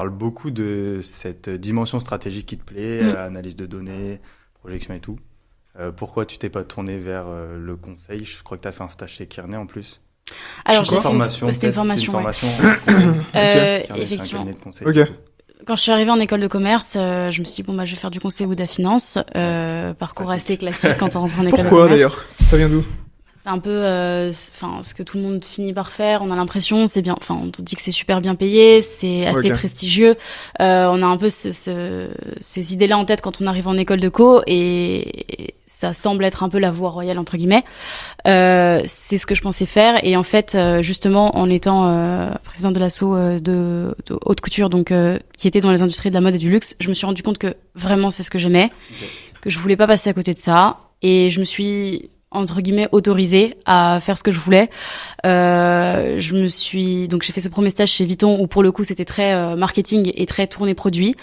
parle beaucoup de cette dimension stratégique qui te plaît, analyse de données, projection et tout. Pourquoi tu t'es pas tourné vers le conseil? Je crois que tu as fait un stage chez Kearney en plus. Alors, C'était une formation. C'était une formation, ouais. Kearney, c'est un Effectivement. cabinet de conseil. Ok. du coup. Quand je suis arrivée en école de commerce, je me suis dit, bon, bah, je vais faire du conseil ou de la finance. Parcours Classique. assez classique quand on rentre en école de Pourquoi commerce. d'ailleurs? Ça vient d'où? C'est un peu, ce que tout le monde finit par faire. On a l'impression, c'est bien, on te dit que c'est super bien payé, c'est assez Ok. prestigieux. On a un peu ces idées-là en tête quand on arrive en école de co, et ça semble être un peu la voie royale entre guillemets. C'est ce que je pensais faire, et en fait, justement, en étant présidente de l'asso de haute couture, donc qui était dans les industries de la mode et du luxe, je me suis rendu compte que vraiment c'est ce que j'aimais, que je voulais pas passer à côté de ça, et je me suis entre guillemets autorisée à faire ce que je voulais. Donc j'ai fait ce premier stage chez Vuitton où pour le coup c'était très marketing et très tourné produit.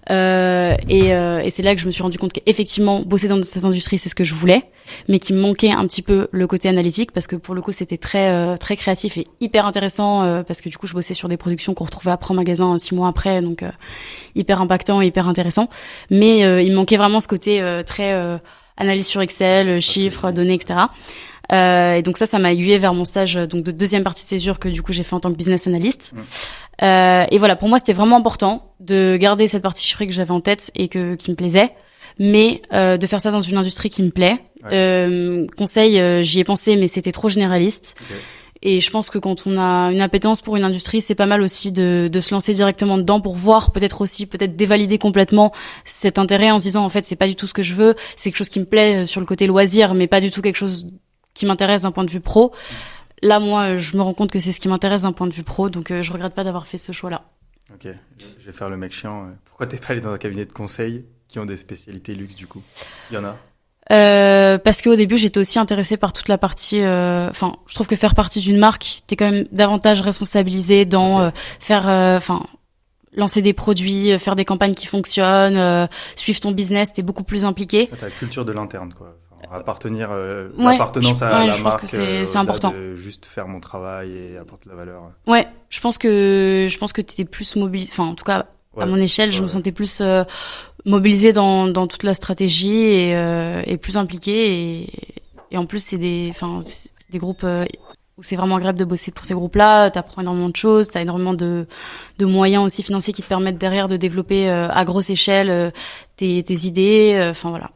Et c'est là que je me suis rendu compte qu'effectivement bosser dans cette industrie c'est ce que je voulais, mais qu'il me manquait un petit peu le côté analytique parce que pour le coup c'était très très créatif et hyper intéressant parce que du coup je bossais sur des productions qu'on retrouvait après en magasin 6 mois après, donc hyper impactant et hyper intéressant. Mais il me manquait vraiment ce côté très analyse sur Excel, chiffres, données, etc. Et donc ça m'a aiguillé vers mon stage donc de deuxième partie de césure que du coup j'ai fait en tant que business analyst. Et voilà, pour moi c'était vraiment important de garder cette partie chiffrée que j'avais en tête et qui me plaisait, mais de faire ça dans une industrie qui me plaît. Conseil, j'y ai pensé, mais c'était trop généraliste. Okay. Et je pense que quand on a une appétence pour une industrie, c'est pas mal aussi de se lancer directement dedans pour voir, peut-être dévalider complètement cet intérêt en se disant en fait c'est pas du tout ce que je veux, c'est quelque chose qui me plaît sur le côté loisir, mais pas du tout quelque chose qui m'intéresse d'un point de vue pro. Là, moi, je me rends compte que c'est ce qui m'intéresse d'un point de vue pro, donc je regrette pas d'avoir fait ce choix-là. Ok, je vais faire le mec chiant. Pourquoi t'es pas allé dans un cabinet de conseil qui ont des spécialités luxe du coup? Il y en a? Parce qu'au début j'étais aussi intéressée par toute la partie je trouve que faire partie d'une marque t'es quand même davantage responsabilisé dans lancer des produits, faire des campagnes qui fonctionnent, suivre ton business, t'es beaucoup plus impliqué. T'as la culture de l'interne quoi, appartenir Ouais, l'appartenance à la je pense marque, que c'est au-delà important. de juste faire mon travail et apporter de la valeur. Ouais, je pense que t'étais plus mobilisé, enfin en tout cas à mon échelle, je me sentais plus mobilisée dans toute la stratégie et plus impliquée, et en plus c'est des groupes où c'est vraiment agréable de bosser pour ces groupes-là. T'apprends énormément de choses, t'as énormément de moyens aussi financiers qui te permettent derrière de développer à grosse échelle tes idées. Enfin voilà.